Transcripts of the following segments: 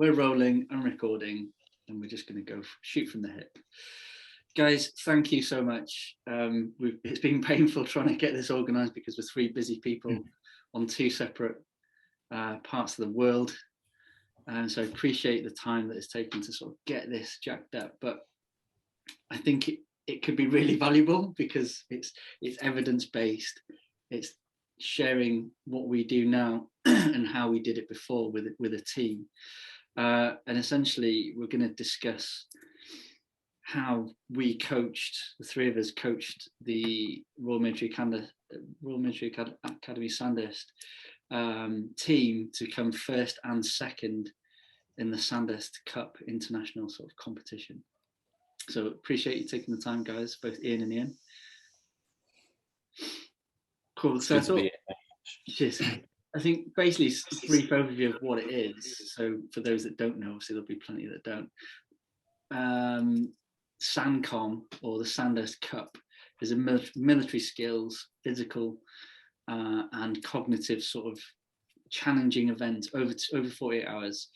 we're rolling and recording, and we're just going to go shoot from the hip. Guys, thank you so much. It's been painful trying to get this organised because we're three busy people on two separate parts of the world. And so I appreciate the time that it's taken to sort of get this jacked up. But I think it could be really valuable because it's evidence-based. It's sharing what we do now and how we did it before with a team. And essentially, we're going to discuss how we coached, the three of us coached the Royal Military Academy Sandhurst team to come first and second in the Sandhurst Cup international sort of competition. So appreciate you taking the time, guys, both Ian and Ian. Cool. So cheers. I think basically a brief overview of what it is. So for those that don't know, obviously there'll be plenty that don't. SANCOM, or the Sandhurst Cup, is a military skills, physical and cognitive sort of challenging event over 48 hours.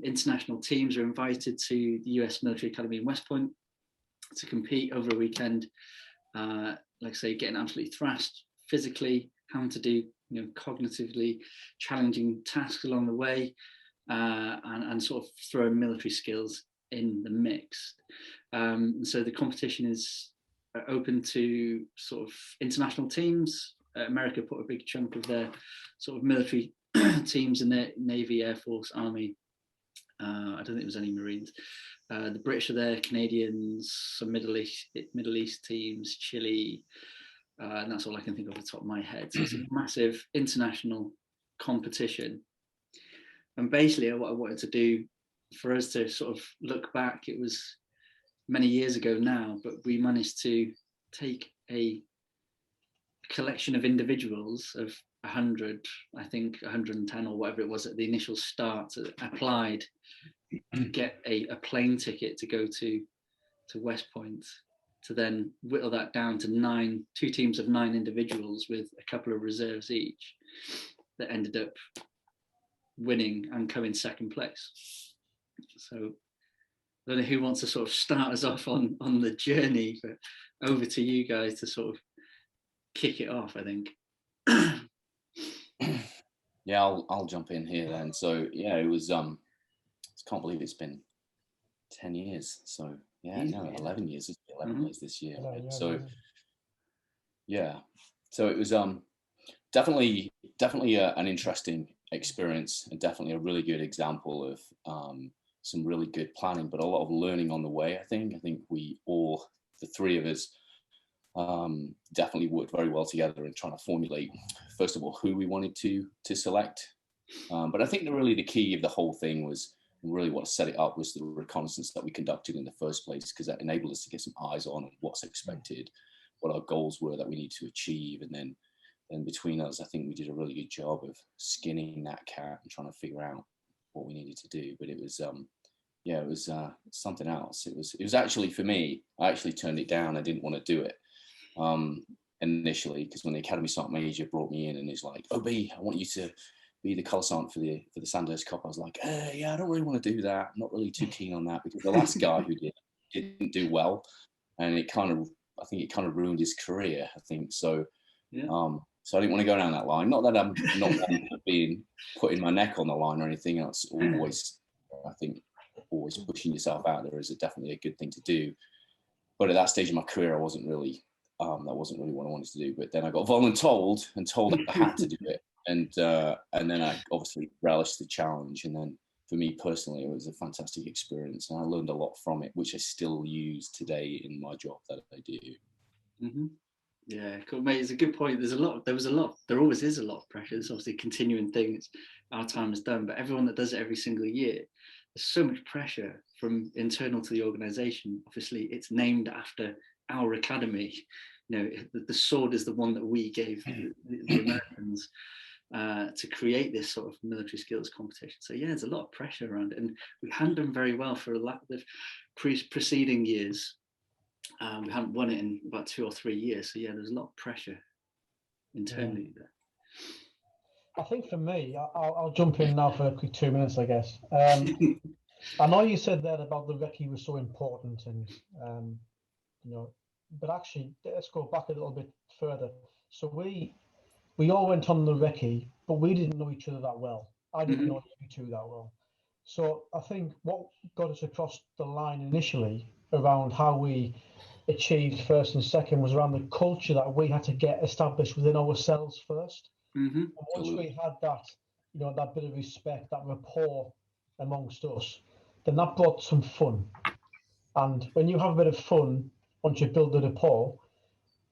International teams are invited to the US Military Academy in West Point to compete over a weekend. Like I say, getting absolutely thrashed physically, having to do cognitively challenging tasks along the way, and sort of throwing military skills in the mix. So the competition is open to sort of international teams. America put a big chunk of their sort of military teams in their Navy, Air Force, Army. I don't think there was any Marines. The British are there, Canadians, some Middle East teams, Chile, and that's all I can think of off the top of my head. So it's a massive international competition. And basically what I wanted to do for us to sort of look back, it was many years ago now, but we managed to take a collection of individuals of 100, I think 110 or whatever it was at the initial start, applied to get a plane ticket to go to West Point, to then whittle that down to two teams of 9 individuals with a couple of reserves each, that ended up winning and coming second place. So I don't know who wants to sort of start us off on the journey, but over to you guys to sort of kick it off, I think. Yeah, I'll jump in here then. So yeah, it was I can't believe it's been 10 years. So yeah, no, 11 years. It's 11 years this year. Right? So yeah, so it was definitely an interesting experience, and definitely a really good example of some really good planning, but a lot of learning on the way. I think we all, the three of us, definitely worked very well together in trying to formulate, first of all, who we wanted to select. But I think the key of the whole thing was really what set it up was the reconnaissance that we conducted in the first place, because that enabled us to get some eyes on what's expected, what our goals were that we need to achieve. And then between us, I think we did a really good job of skinning that cat and trying to figure out what we needed to do. But it was, it was something else. It was actually, for me, I actually turned it down. I didn't want to do it initially, because when the Academy Sergeant Major brought me in and he's like, "Oh, B, I want you to be the colour sergeant for the Sandhurst Cup," I was like, yeah, I don't really want to do that. I'm not really too keen on that, because the last guy who didn't do well, and I think it kind of ruined his career, I think. So yeah. So I didn't want to go down that line. Not that I'm not being putting my neck on the line or anything. It's always, I think, always pushing yourself out there is definitely a good thing to do. But at that stage of my career, I wasn't really, that wasn't really what I wanted to do. But then I got voluntold and told I had to do it. And then I obviously relished the challenge. And then for me personally, it was a fantastic experience. And I learned a lot from it, which I still use today in my job that I do. Mm-hmm. Yeah, cool, mate. It's a good point. There always is a lot of pressure. It's obviously a continuing thing. It's our time is done, but everyone that does it every single year, there's so much pressure from internal to the organisation. Obviously, it's named after our academy. You know, the sword is the one that we gave the Americans to create this sort of military skills competition. So yeah, there's a lot of pressure around it, and we hadn't done very well for the preceding years. We haven't won it in about 2 or 3 years. So yeah, there's a lot of pressure internally there. I think for me, I'll jump in now for a quick 2 minutes, I guess. I know you said that about the recce was so important, and you know, but actually, let's go back a little bit further. So we all went on the recce, but we didn't know each other that well. I didn't know you two that well. So I think what got us across the line initially around how we achieved first and second was around the culture that we had to get established within ourselves first. And once we had that, that bit of respect, that rapport amongst us, then that brought some fun. And when you have a bit of fun, once you build the rapport,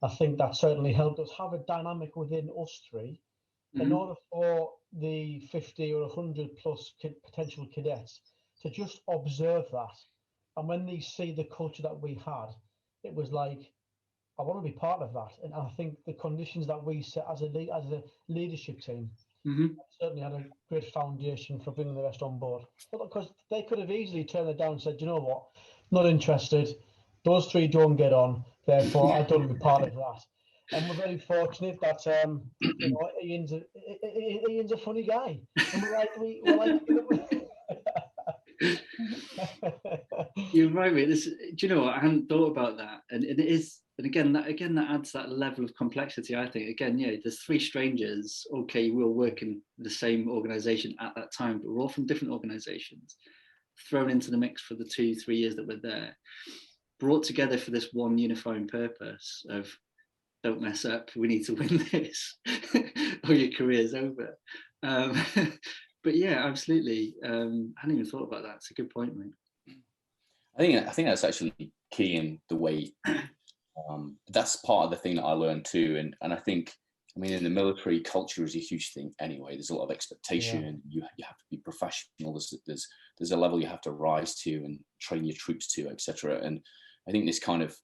I think that certainly helped us have a dynamic within us three. In order for the 50 or 100 plus potential cadets to just observe that. And when they see the culture that we had, it was like, I want to be part of that. And I think the conditions that we set as a leadership team certainly had a great foundation for bringing the rest on board. But because they could have easily turned it down and said, you know what, not interested. Those three don't get on. Therefore, I don't want to be part of that. And we're very fortunate that Ian's a funny guy, and we're like You're right, mate. Do you know what? I hadn't thought about that, and it is, and again that adds that level of complexity. I think again, there's three strangers. Okay, we'll work in the same organisation at that time, but we're all from different organisations, thrown into the mix for the 2-3 years that we're there, brought together for this one unifying purpose of, don't mess up, we need to win this or your career's over. But yeah, absolutely. I hadn't even thought about that. It's a good point, mate. I think that's actually key in the way, that's part of the thing that I learned too. And I think, in the military, culture is a huge thing anyway. There's a lot of expectation. Yeah. You have to be professional. There's a level you have to rise to and train your troops to, etc. And I think this kind of,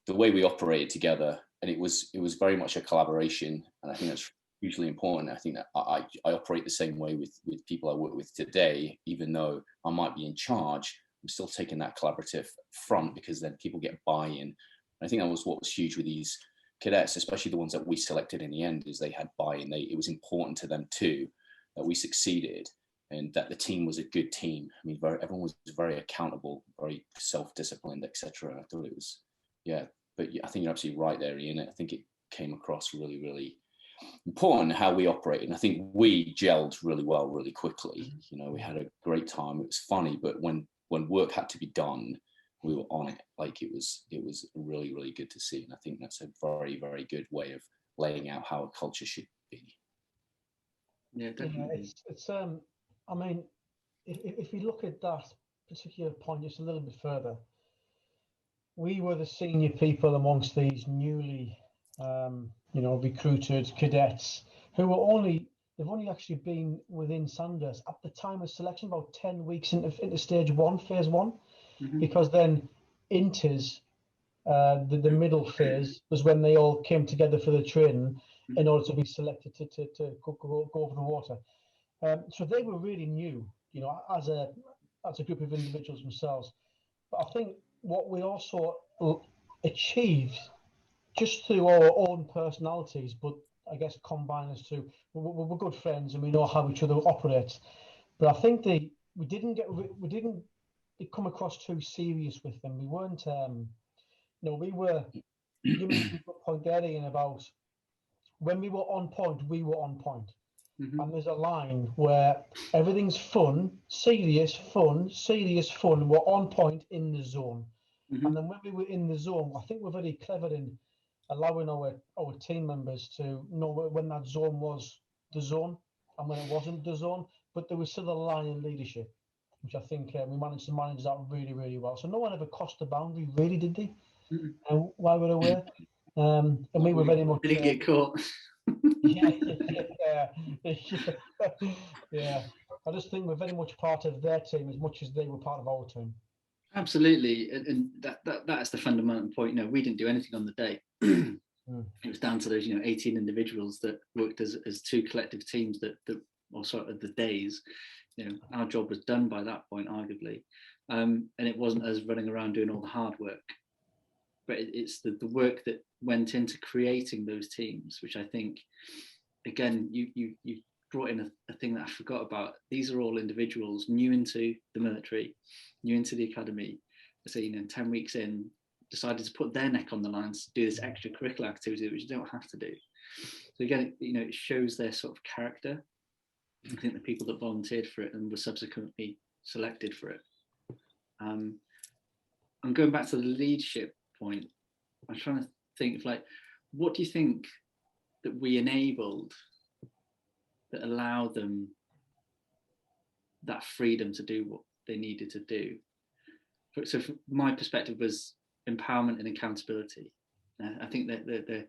the way we operated together, and it was very much a collaboration, and I think that's hugely important. I think that I operate the same way with people I work with today, even though I might be in charge, I'm still taking that collaborative front, because then people get buy-in. And I think that was what was huge with these cadets, especially the ones that we selected in the end, is they had buy-in. It was important to them too that we succeeded and that the team was a good team. Everyone was very accountable, very self-disciplined, etc. I thought it was, but I think you're absolutely right there, Ian. I think it came across really, really important how we operated. And I think we gelled really well, really quickly. We had a great time. It was funny, but when work had to be done, we were on it. Like it was really, really good to see. And I think that's a very, very good way of laying out how a culture should be. Yeah, definitely. It's if you look at that particular point just a little bit further, we were the senior people amongst these newly, recruited cadets who they've only actually been within Sandhurst at the time of selection, about 10 weeks into stage one, phase one, because then inters, the middle phase was when they all came together for the training in order to be selected to go over the water. So they were really new, as a group of individuals themselves. But I think what we also achieved just through our own personalities, but I guess combine us to, we're good friends and we know how each other operates. But I think we didn't come across too serious with them. We weren't, we were, you made a good point there, Ian, about when we were on point, we were on point. And there's a line where everything's fun, serious, fun, we're on point in the zone. And then when we were in the zone, I think we're very clever in allowing our team members to know when that zone was the zone and when it wasn't the zone, but there was still a line in leadership, which I think we managed to manage that really, really well. So no one ever crossed the boundary, really, did they? And while we're aware, and we were very much didn't get caught. Yeah. I just think we're very much part of their team as much as they were part of our team. Absolutely, and that's the fundamental point. We didn't do anything on the day. It was down to those 18 individuals that worked as two collective teams that or sort of the days. Our job was done by that point, arguably, and it wasn't us running around doing all the hard work, but it's the work that went into creating those teams, which I think, again, you brought in a thing that I forgot about. These are all individuals new into the military, new into the academy. So, 10 weeks in, decided to put their neck on the line to do this extracurricular activity, which you don't have to do. So again, it shows their sort of character. I think the people that volunteered for it and were subsequently selected for it. I'm going back to the leadership point. I'm trying to think of what do you think that we enabled that allowed them that freedom to do what they needed to do? So from my perspective was empowerment and accountability. I think that the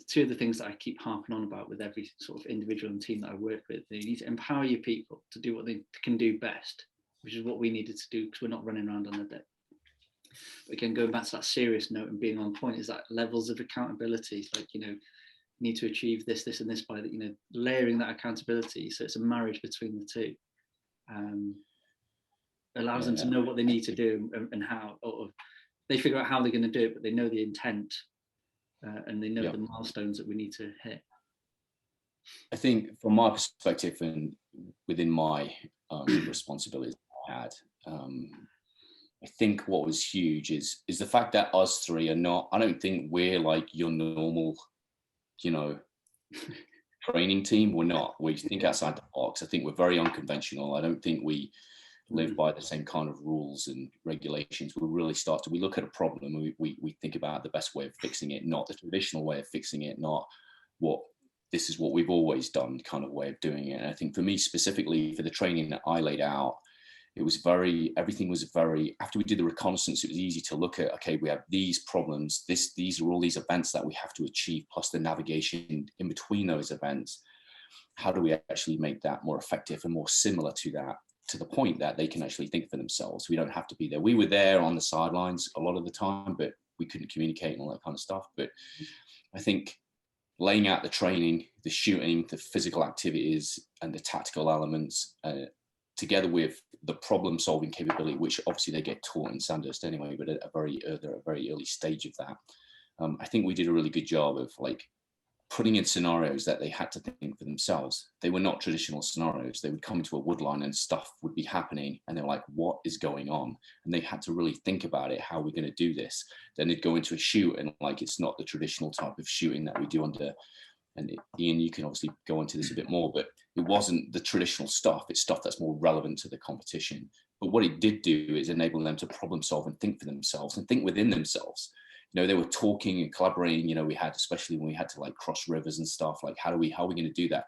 two of the things that I keep harping on about with every sort of individual and team that I work with. You need to empower your people to do what they can do best, which is what we needed to do because we're not running around on the day. But again, going back to that serious note and being on point, is that levels of accountability, need to achieve this, this, and this by layering that accountability. So it's a marriage between the two. Allows them to know what they need to do and how, or they figure out how they're going to do it, but they know the intent and they know the milestones that we need to hit. I think from my perspective and within my responsibilities I had, I think what was huge is the fact that us three are not, I don't think we're like your normal, training team. We're not. We think outside the box. I think we're very unconventional. I don't think we live by the same kind of rules and regulations. We really we look at a problem and we think about the best way of fixing it, not the traditional way of fixing it, not this is what we've always done kind of way of doing it. And I think for me specifically, for the training that I laid out, it was everything was very, after we did the reconnaissance, it was easy to look at, okay, we have these problems, these are all these events that we have to achieve, plus the navigation in between those events. How do we actually make that more effective and more similar to that, to the point that they can actually think for themselves? We don't have to be there. We were there on the sidelines a lot of the time, but we couldn't communicate and all that kind of stuff. But I think laying out the training, the shooting, the physical activities and the tactical elements, together with the problem solving capability, which obviously they get taught in Sandhurst anyway, but at a very early stage of that. I think we did a really good job of putting in scenarios that they had to think for themselves. They were not traditional scenarios. They would come into a woodline and stuff would be happening and they're like, what is going on? And they had to really think about it. How are we going to do this? Then they'd go into a shoot and it's not the traditional type of shooting that we do under, and Ian, you can obviously go into this a bit more, but it wasn't the traditional stuff. It's stuff that's more relevant to the competition. But what it did do is enable them to problem solve and think for themselves and think within themselves. They were talking and collaborating, we had, especially when we had to cross rivers and stuff, how are we going to do that?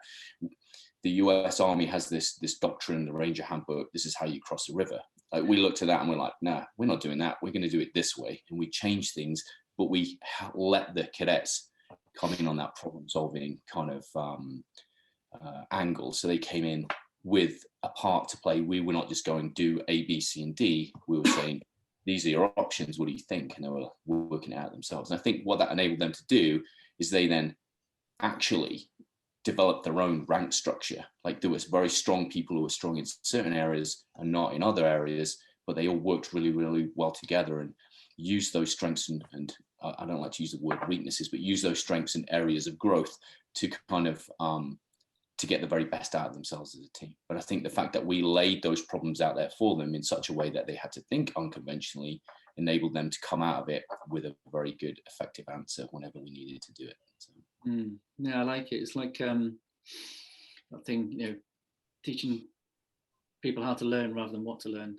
The US Army has this doctrine, the Ranger Handbook, this is how you cross a river. We looked at that and we're like, nah, we're not doing that. We're going to do it this way. And we changed things, but we let the cadets come in on that problem solving kind of angle. So they came in with a part to play. We were not just going do A, B, C, and D. We were saying, these are your options. What do you think? And they were working it out themselves. And I think what that enabled them to do is they then actually developed their own rank structure. There was very strong people who were strong in certain areas and not in other areas, but they all worked really, really well together and used those strengths and I don't like to use the word weaknesses, but use those strengths and areas of growth to kind of to get the very best out of themselves as a team. But I think the fact that we laid those problems out there for them in such a way that they had to think unconventionally enabled them to come out of it with a very good, effective answer whenever we needed to do it. So. Yeah, I like it. It's like that thing, teaching people how to learn rather than what to learn.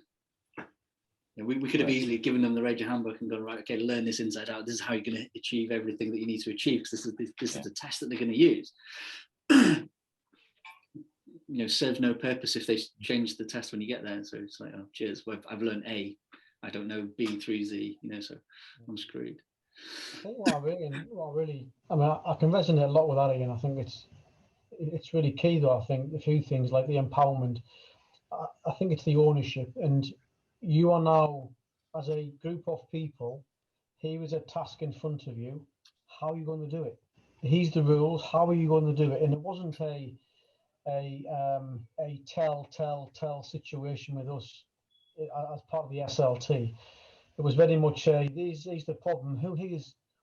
We could have easily given them the Ranger Handbook and gone, right, okay, learn this inside out. This is how you're going to achieve everything that you need to achieve, because this is the test that they're going to use. Serves no purpose if they change the test when you get there. So it's like, oh, cheers, well, I've learned A, I don't know B through Z, so I'm screwed. I think what I really, I can resonate a lot with that, Ian. I think it's really key, though. I think a few things like the empowerment. I think it's the ownership, and you are now, as a group of people, here is a task in front of you. How are you going to do it? Here's the rules. How are you going to do it? And it wasn't a tell situation with us as part of the SLT. It was very much these the problem.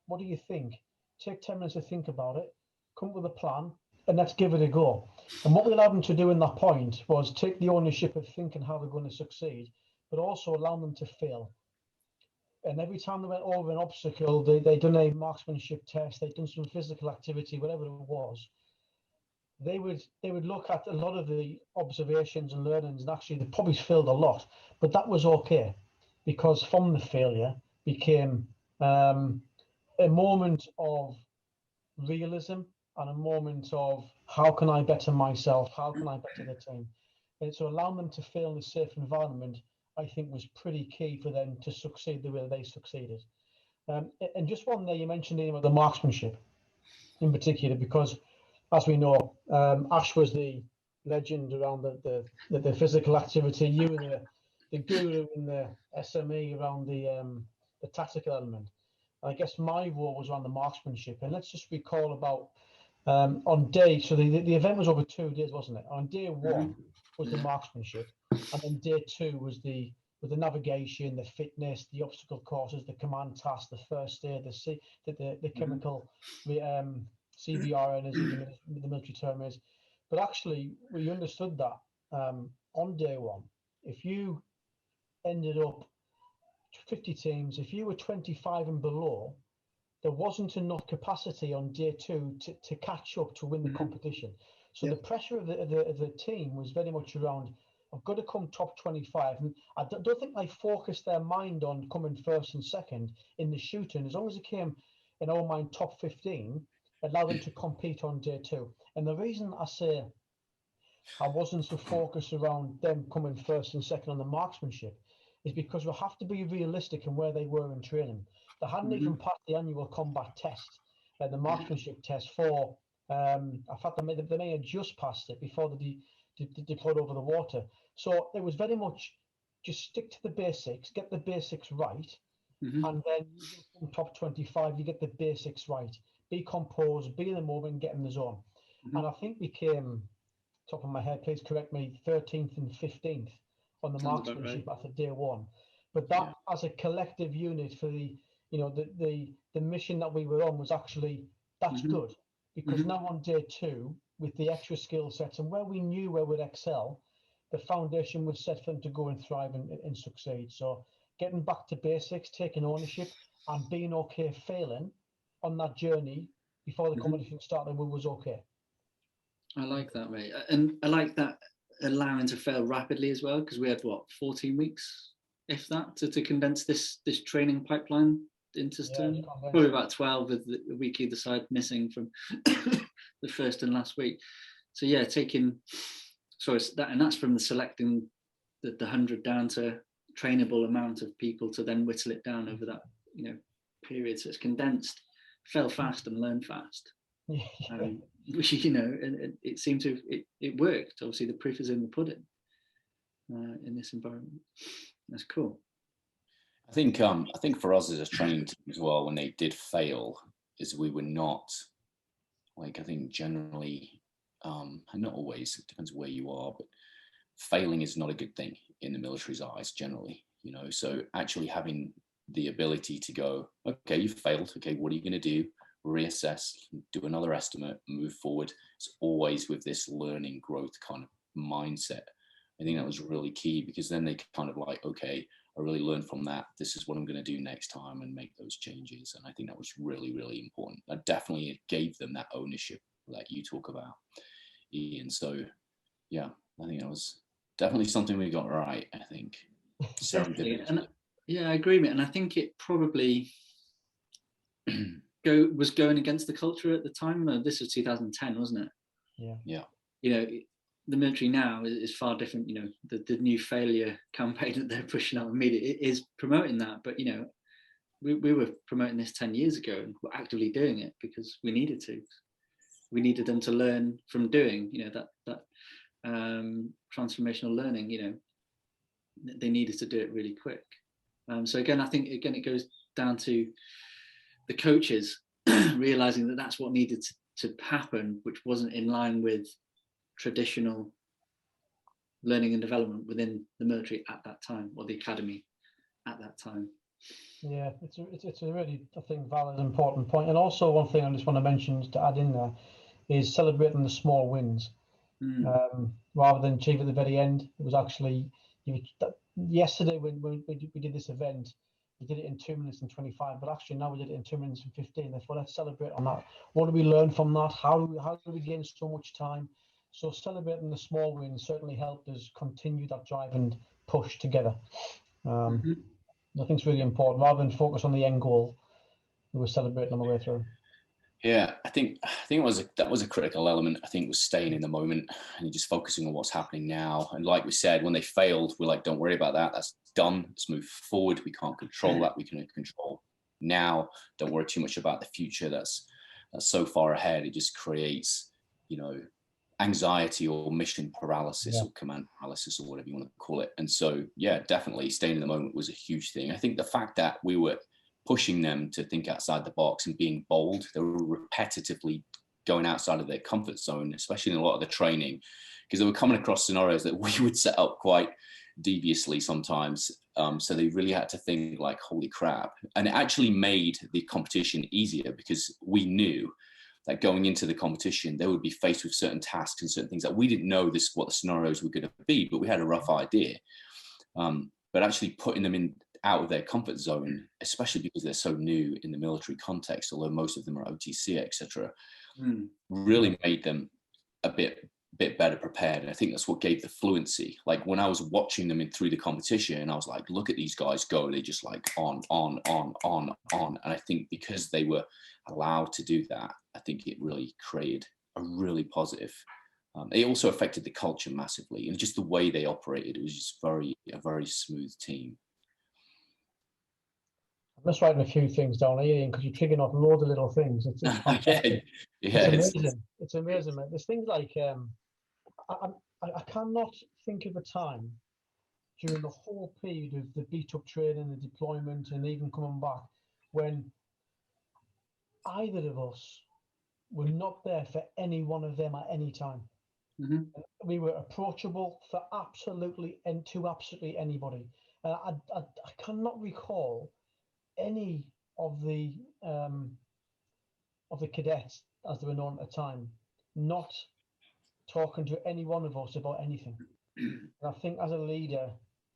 What do you think? Take 10 minutes to think about it. Come up with a plan. let's give it a go. And what we allowed them to do in that point was take the ownership of thinking how they're going to succeed, but also allow them to fail. And every time they went over an obstacle, they'd done a marksmanship test, they'd done some physical activity, whatever it was. They would look at a lot of the observations and learnings, and actually they probably failed a lot, but that was okay, because from the failure became a moment of realism and a moment of how can I better myself, how can I better the team. And so allowing them to fail in a safe environment, I think, was pretty key for them to succeed the way they succeeded. And just one there, you mentioned the marksmanship in particular, because as we know, Ash was the legend around the physical activity. You were the guru in the SME around the tactical element. I guess my role was around the marksmanship. And let's just recall about on day, so the event was over 2 days, wasn't it? On day one was the marksmanship, and then day two was the navigation, the fitness, the obstacle courses, the command task, the first aid, the chemical, CBRN, as the military term is. But actually, we understood that on day one, if you ended up 50 teams, if you were 25 and below, there wasn't enough capacity on day two to catch up to win the competition. So the pressure of the team was very much around, I've got to come top 25. And I don't think they focused their mind on coming first and second in the shooting. As long as it came, in our mind, top 15, allowed them to compete on day two. And the reason I say I wasn't so focused around them coming first and second on the marksmanship is because we have to be realistic in where they were in training. They hadn't even passed the annual combat test, the marksmanship test for, in fact, they may have just passed it before they deployed over the water. So it was very much just stick to the basics, get the basics right, and then from top 25, you get the basics right. Be composed, be in the moment, get in the zone. And I think we came, top of my head, please correct me, 13th and 15th on the marksmanship after day one. But that, as a collective unit for the mission that we were on, was actually, that's good. Because now on day two, with the extra skill sets and where we knew where we'd excel, the foundation was set for them to go and thrive and succeed. So getting back to basics, taking ownership, and being okay failing on that journey before the competition started was okay. I like that, mate. And I like that allowing to fail rapidly as well, because we had 14 weeks, if that, to condense this training pipeline into probably about 12 with the week either side missing from the first and last week. So yeah, that's from the selecting the 100 down to trainable amount of people to then whittle it down over that period. So it's condensed, fail fast and learn fast. Which and it seemed to it worked. Obviously, the proof is in the pudding in this environment. That's cool. I think for us as a training team as well, when they did fail, is we were not, like, I think generally, and not always, it depends where you are, but failing is not a good thing in the military's eyes generally, so actually having the ability to go, okay, you failed, okay, what are you going to do? Reassess, do another estimate, move forward. It's always with this learning growth kind of mindset. I think that was really key, because then they kind of like, okay, I really learned from that. This is what I'm going to do next time, and make those changes. And I think that was really, really important. That definitely gave them that ownership that you talk about, Ian. So yeah, I think that was definitely something we got right, I think. And yeah, I agree, mate. And I think it probably was going against the culture at the time. This was 2010, wasn't it? Yeah. The military now is far different. The new failure campaign that they're pushing out in media, it is promoting that. But we were promoting this 10 years ago, and we're actively doing it because we needed to. We needed them to learn from doing. That transformational learning. They needed to do it really quick. So again, I think it goes down to the coaches realizing that that's what needed to happen, which wasn't in line with traditional learning and development within the military at that time, or the academy at that time. Yeah, it's a really, I think, valid, important point. And also one thing I just want to mention to add in there is celebrating the small wins. Rather than achieve at the very end. It was actually yesterday when we did this event, we did it in 2 minutes and 25, but actually now we did it in 2 minutes and 15. Therefore, let's celebrate on that. What do we learn from that? How do we gain so much time? So celebrating the small wins certainly helped us continue that drive and push together. I think it's really important. Rather than focus on the end goal, we were celebrating on the way through. Yeah, I think that was a critical element. I think was staying in the moment and just focusing on what's happening now. And like we said, when they failed, we're like, don't worry about that. That's done. Let's move forward. We can't control that. We can control now. Don't worry too much about the future. That's so far ahead. It just creates, anxiety or mission paralysis or command paralysis or whatever you want to call it. And so, yeah, definitely staying in the moment was a huge thing. I think the fact that we were pushing them to think outside the box and being bold. They were repetitively going outside of their comfort zone, especially in a lot of the training, because they were coming across scenarios that we would set up quite deviously sometimes. So they really had to think like, holy crap. And it actually made the competition easier because we knew that going into the competition, they would be faced with certain tasks and certain things that we didn't know what the scenarios were going to be, but we had a rough idea. But actually putting them out of their comfort zone, especially because they're so new in the military context, although most of them are OTC, etc., really made them a bit better prepared. And I think that's what gave the fluency. Like when I was watching them through the competition, I was like, look at these guys go. They just like on. And I think because they were allowed to do that, I think it really created a really positive. It also affected the culture massively, and just the way they operated. It was just a very smooth team. I'm just writing a few things down here because you're triggering off loads of little things. It's fantastic. It's amazing. It's amazing, mate. There's things like I cannot think of a time during the whole period of the beat-up training, the deployment, and even coming back when either of us were not there for any one of them at any time. We were approachable for absolutely anybody. I cannot recall any of the cadets, as they were known at the time, not talking to any one of us about anything. And I think as a leader,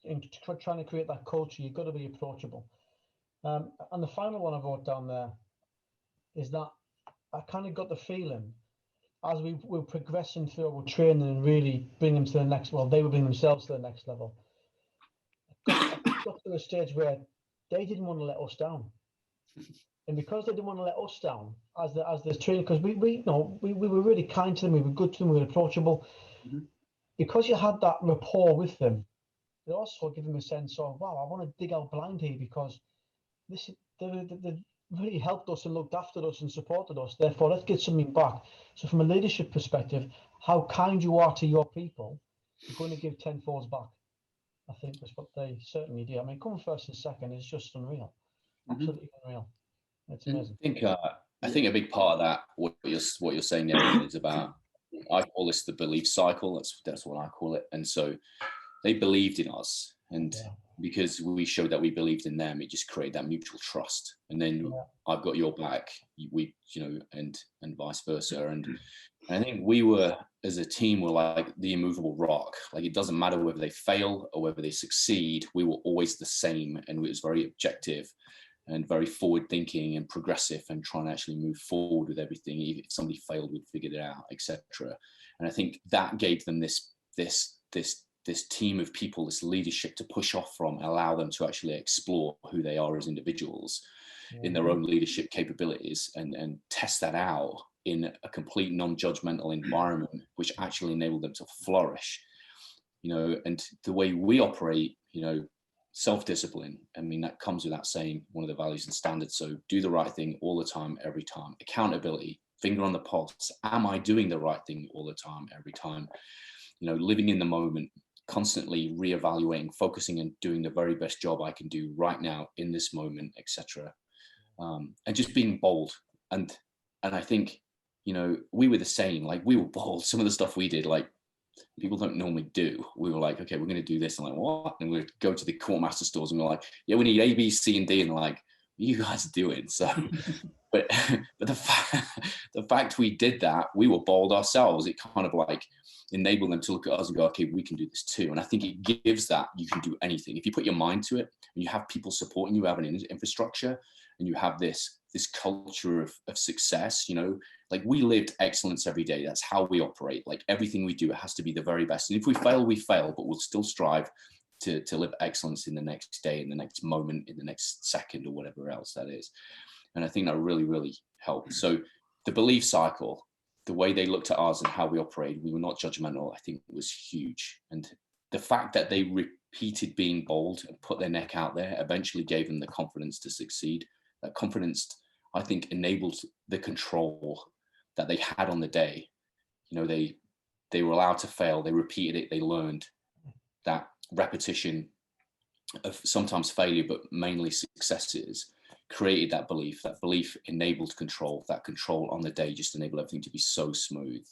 in trying to create that culture, you've got to be approachable. And the final one I wrote down there is that I kind of got the feeling as we were progressing through our training and really bring them to the next, well, they were bringing themselves to the next level. I got to a stage where they didn't want to let us down. And because they didn't want to let us down as the trainer, because we were really kind to them, we were good to them, we were approachable. Because you had that rapport with them, it also gave them a sense of, wow, I want to dig out blind here because they really helped us and looked after us and supported us. Therefore, let's get something back. So from a leadership perspective, how kind you are to your people, you're going to give 10 folds back. I think that's what they certainly do. I mean, coming first and second is just unreal. Absolutely unreal. It's amazing. I think a big part of that, what you're saying there, is about, I call this the belief cycle. That's what I call it. And so they believed in us, and because we showed that we believed in them, it just created that mutual trust. And then I've got your back, and vice versa. And I think we were, as a team, were like the immovable rock. Like it doesn't matter whether they fail or whether they succeed, we were always the same, and it was very objective and very forward thinking and progressive and trying to actually move forward with everything. Even if somebody failed, we'd figured it out, etc. And I think that gave them this team of people, this leadership to push off from, allow them to actually explore who they are as individuals in their own leadership capabilities and test that out in a complete non-judgmental environment, which actually enabled them to flourish. And the way we operate, self-discipline, I mean, that comes without saying, one of the values and standards. So do the right thing all the time, every time. Accountability, finger on the pulse. Am I doing the right thing all the time, every time? Living in the moment, constantly reevaluating, focusing and doing the very best job I can do right now in this moment, etc. And just being bold. And I think, we were the same. Like we were bold. Some of the stuff we did, like people don't normally do. We were like, okay, we're going to do this. And like, what? And we'd go to the quartermaster stores and we're like, yeah, we need A, B, C, and D. And they're like, what are you guys doing? So, but the fact we did that, we were bold ourselves. It kind of like enabled them to look at us and go, okay, we can do this too. And I think it gives that you can do anything. If you put your mind to it and you have people supporting you, have an infrastructure, and you have this culture of success, you know, like we lived excellence every day. That's how we operate. Like everything we do, it has to be the very best. And if we fail, we fail, but we'll still strive to live excellence in the next day, in the next moment, in the next second, or whatever else that is. And I think that really, really helped. So the belief cycle, the way they looked at us and how we operated, we were not judgmental, I think was huge. And the fact that they repeated being bold and put their neck out there eventually gave them the confidence to succeed. That confidence, I think, enabled the control that they had on the day. You know, they were allowed to fail, they repeated it, they learned. That repetition of sometimes failure, but mainly successes, created that belief. That belief enabled control. That control on the day just enabled everything to be so smooth.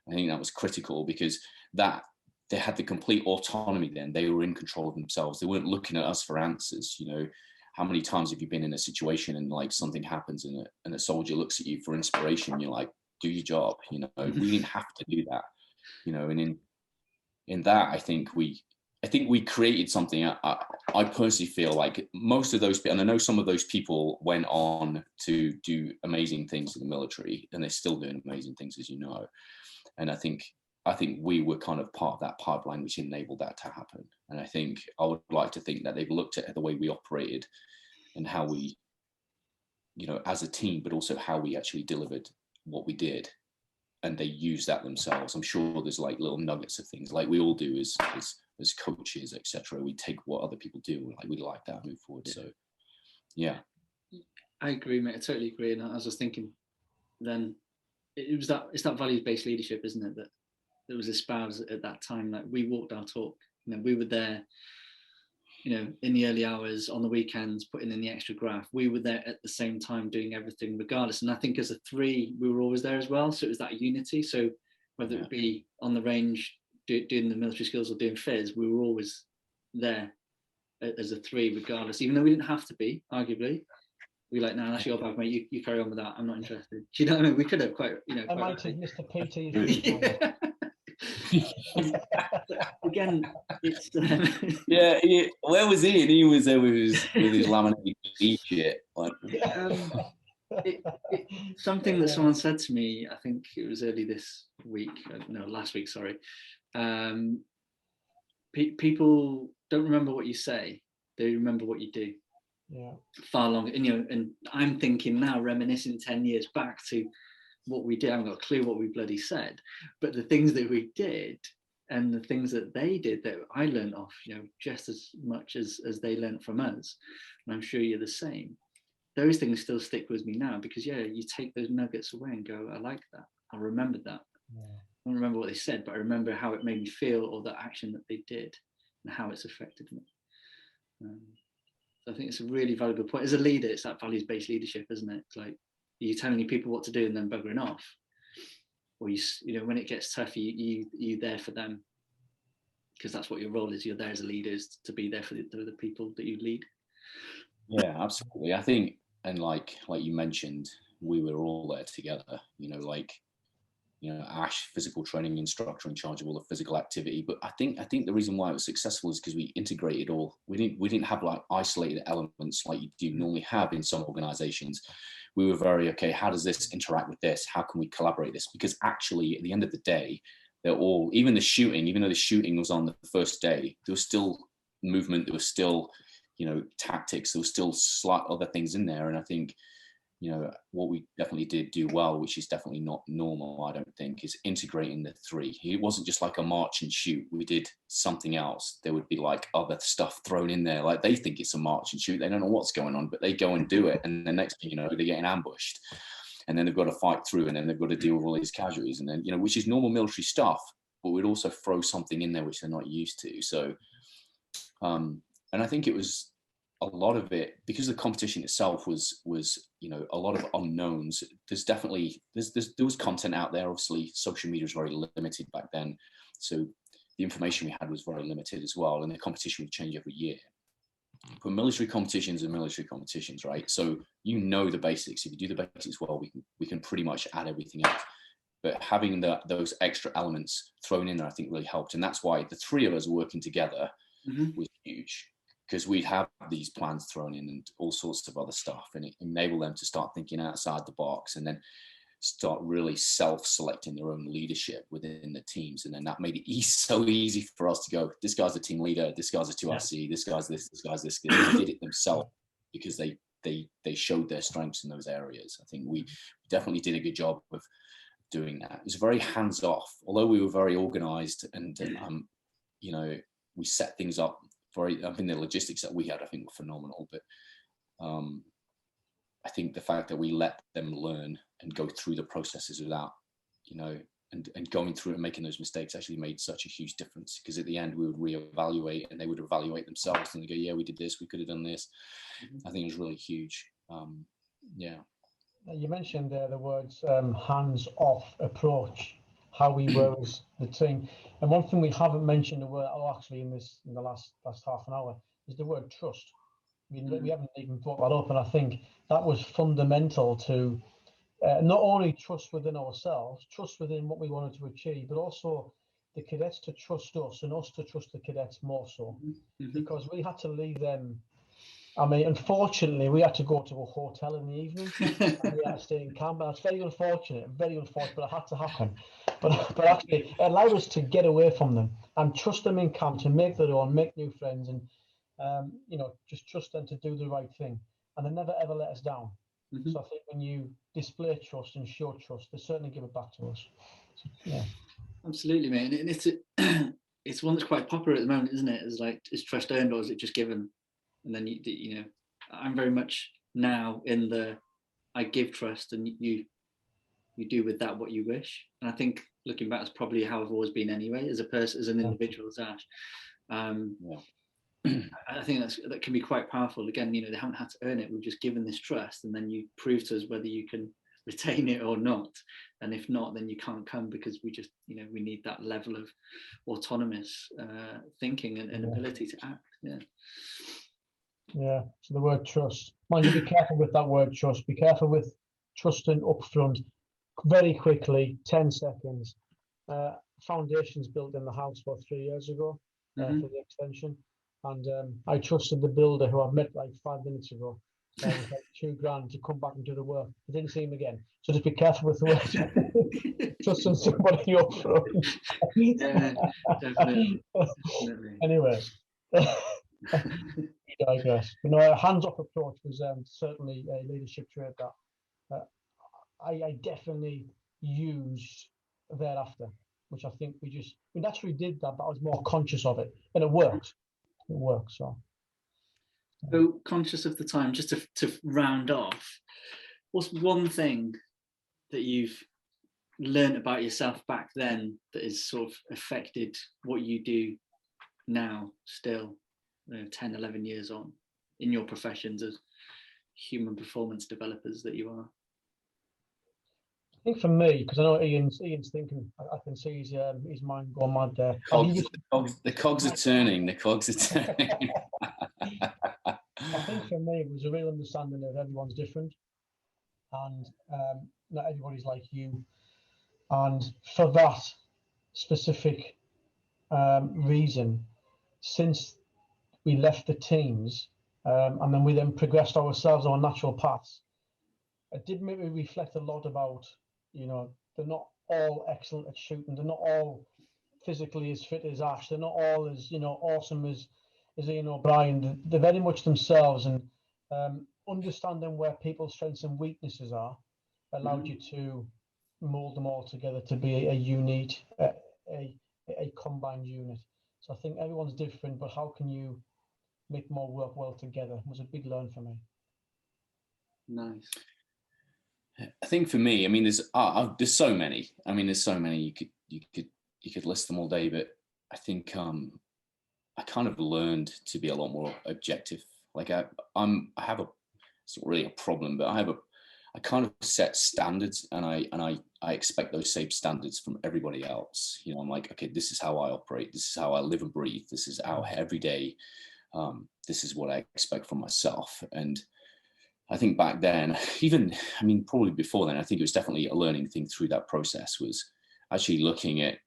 I think that was critical, because that they had the complete autonomy then. They were in control of themselves. They weren't looking at us for answers. You know, how many times have you been in a situation and like something happens and a soldier looks at you for inspiration? You're like, do your job. You know, we didn't have to do that. You know, and in that, I think we created something. I personally feel like most of those people, and I know some of those people went on to do amazing things in the military, and they're still doing amazing things, as you know. And I think we were kind of part of that pipeline which enabled that to happen. And I think I would like to think that they've looked at the way we operated and how we, you know, as a team, but also how we actually delivered what we did. And they use that themselves. I'm sure there's like little nuggets of things like we all do as coaches, etc. We take what other people do, like we like that, move forward. So yeah, I agree, mate. I totally agree. And as I was thinking, then it's that values-based leadership, isn't it, that was espoused at that time. Like we walked our talk. You know, we were there, you know, in the early hours, on the weekends, putting in the extra graft. We were there at the same time doing everything regardless. And I think as a three, we were always there as well. So it was that unity. So whether it be on the range, doing the military skills or doing fizz, we were always there as a three regardless, even though we didn't have to be, arguably. We like, no, that's your bag, mate. You carry on with that. I'm not interested. Do you know what I mean? We could have quite, you know. I might have Mr. PT. Again, it's yeah. Where was he? And he was there with his laminated t-shirt. Like, something that someone said to me, I think it was early this week, no, last week, sorry. People don't remember what you say; they remember what you do. Yeah. Far longer, and you know, and I'm thinking now, reminiscing 10 years back to what we did. I haven't got a clue what we bloody said, but the things that we did and the things that they did that I learned off, you know, just as much as they learned from us. And I'm sure you're the same. Those things still stick with me now because, yeah, you take those nuggets away and go, I like that. I remembered that. Yeah. I don't remember what they said, but I remember how it made me feel or the action that they did and how it's affected me. So I think it's a really valuable point. As a leader, it's that values-based leadership, isn't it? It's like, you're telling your people what to do and then buggering off, or you know, when it gets tough, you there for them, because that's what your role is. You're there as a leader, is to be there for the people that you lead. Yeah, absolutely. I think, and like you mentioned, we were all there together. You know, like, you know, Ash, physical training instructor in charge of all the physical activity. But I think the reason why it was successful is because we integrated all. We didn't have like isolated elements like you do normally have in some organizations. We were very, okay, how does this interact with this? How can we collaborate this? Because actually, at the end of the day, they're all, even the shooting, even though the shooting was on the first day, there was still movement, there was still, you know, tactics, there was still slight other things in there. And I think, you know, what we definitely did do well, which is definitely not normal, I don't think, is integrating the three. It wasn't just like a march and shoot. We did something else. There would be like other stuff thrown in there. Like they think it's a march and shoot. They don't know what's going on, but they go and do it. And the next thing you know, they're getting ambushed. And then they've got to fight through, and then they've got to deal with all these casualties. And then, you know, which is normal military stuff, but we'd also throw something in there which they're not used to. So, and I think it was, a lot of it, because the competition itself was, you know, a lot of unknowns. There's definitely, there was content out there. Obviously, social media was very limited back then. So the information we had was very limited as well. And the competition would change every year. but military competitions are military competitions, right? So you know the basics. If you do the basics well, we can pretty much add everything else. But having those extra elements thrown in there, I think really helped. And that's why the three of us working together was huge, because we'd have these plans thrown in and all sorts of other stuff, and it enabled them to start thinking outside the box and then start really self-selecting their own leadership within the teams. And then that made it so easy for us to go, this guy's the team leader, this guy's a 2RC, this guy's this guy's this. They did it themselves because they showed their strengths in those areas. I think we definitely did a good job of doing that. It was very hands-off, although we were very organized, and you know, we set things up very, I think the logistics that we had, I think, were phenomenal. But I think the fact that we let them learn and go through the processes without, you know, and going through and making those mistakes actually made such a huge difference, because at the end we would reevaluate and they would evaluate themselves and they go, yeah, we did this, we could have done this. I think it was really huge. Yeah. You mentioned the words hands-off approach, how we were as the team. And one thing we haven't mentioned the word, actually in the last half an hour, is the word trust. I mean, we haven't even brought that up, and I think that was fundamental to not only trust within ourselves, trust within what we wanted to achieve, but also the cadets to trust us and us to trust the cadets more so, because we had to leave them. I mean, unfortunately, we had to go to a hotel in the evening and we had to stay in camp. And that's very unfortunate, but it had to happen. But actually, it allowed us to get away from them and trust them in camp, to make their own, make new friends, and you know, just trust them to do the right thing. And they never ever let us down. So I think when you display trust and show trust, they certainly give it back to us. So, yeah, absolutely, mate. And it's one that's quite popular at the moment, isn't it? Is like, is trust earned or is it just given? And then you know, I'm very much now in the I give trust and you do with that what you wish. And I think looking back, it's probably how I've always been anyway, as a person, as an individual, as Ash. I think that can be quite powerful. Again, you know, they haven't had to earn it. We've just given this trust, and then you prove to us whether you can retain it or not. And if not, then you can't come, because we just, you know, we need that level of autonomous thinking and ability to act. Yeah. So the word trust. Mind you, be careful with that word trust. Be careful with trusting upfront. Very quickly, 10 seconds. Foundations built in the house about 3 years ago for the extension. And I trusted the builder, who I met like 5 minutes ago, with like $2,000 to come back and do the work. I didn't see him again. So just be careful with the word. Trusting somebody up front. Yeah, definitely. Anyway, we digress. But no, a hands-off approach was certainly a leadership trait that I definitely used thereafter, which I think we naturally did that, but I was more conscious of it, and it worked. It works. So conscious of the time, just to round off, what's one thing that you've learned about yourself back then that has sort of affected what you do now, still, you know, 10, 11 years on in your professions as human performance developers that you are? I think for me, because I know Ian's thinking, I can see his mind going mad there. The cogs are turning. The cogs are turning. I think for me, it was a real understanding of everyone's different, and not everybody's like you. And for that specific reason, since we left the teams, and then we progressed ourselves on natural paths, it did make me reflect a lot about, you know, they're not all excellent at shooting. They're not all physically as fit as Ash. They're not all as, you know, awesome as Ian O'Brien. They're very much themselves, and understanding where people's strengths and weaknesses are allowed you to mold them all together to be a unit, a combined unit. So I think everyone's different, but how can you make more work well together was a big learn for me. Nice. I think for me, I mean, there's so many. I mean, there's so many you could list them all day, but I think I kind of learned to be a lot more objective. Like I have it's not really a problem, but I kind of set standards, and I expect those same standards from everybody else. You know, I'm like, okay, this is how I operate. This is how I live and breathe. This is how every day this is what I expect from myself. And I think back then, even, I mean, probably before then, I think it was definitely a learning thing through that process, was actually looking at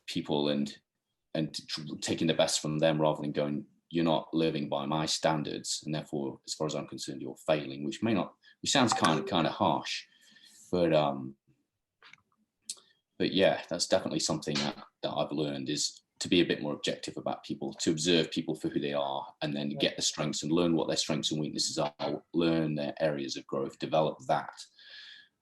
people and taking the best from them, rather than going, you're not living by my standards, and therefore, as far as I'm concerned, you're failing, which sounds kind of harsh, but yeah, that's definitely something that I've learned, is to be a bit more objective about people, to observe people for who they are, and then get the strengths and learn what their strengths and weaknesses are, learn their areas of growth, develop that,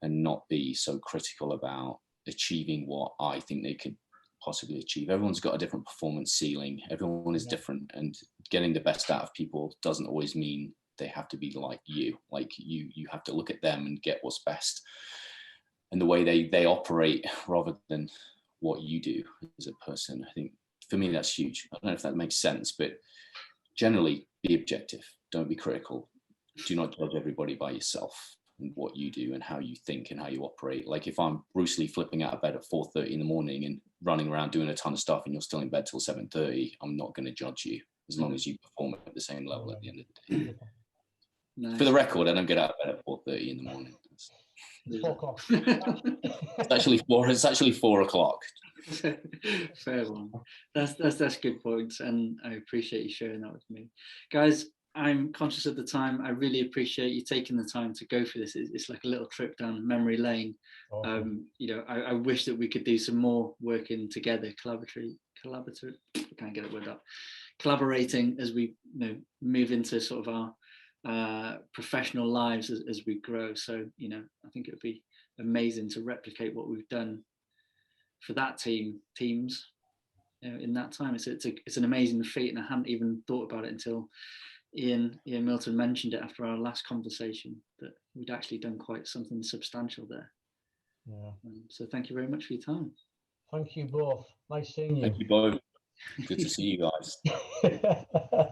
and not be so critical about achieving what I think they could possibly achieve. Everyone's got a different performance ceiling. Everyone is different, and getting the best out of people doesn't always mean they have to be like you. Like you have to look at them and get what's best, and the way they operate, rather than what you do as a person. I think for me that's huge. I don't know if that makes sense, but generally be objective. Don't be critical. Do not judge everybody by yourself and what you do and how you think and how you operate. Like if I'm Bruce Lee flipping out of bed at 4:30 in the morning and running around doing a ton of stuff, and you're still in bed till 7:30, I'm not going to judge you, as long as you perform at the same level at the end of the day. Nice. For the record, I don't get out of bed at 4:30 in the morning. It's 4 o'clock. It's actually 4 o'clock. Fair one. That's good points, and I appreciate you sharing that with me, guys. I'm conscious of the time. I really appreciate you taking the time to go through this. It's like a little trip down memory lane. Awesome. I wish that we could do some more working together, collaborating. I can't get it word up. Collaborating as we move into sort of our professional lives as we grow. So I think it would be amazing to replicate what we've done for that teams in that time. It's an amazing feat, and I hadn't even thought about it until Ian Milton mentioned it after our last conversation, that we'd actually done quite something substantial there. Yeah. So thank you very much for your time. Thank you both. Nice seeing you. Thank you both. Good to see you guys.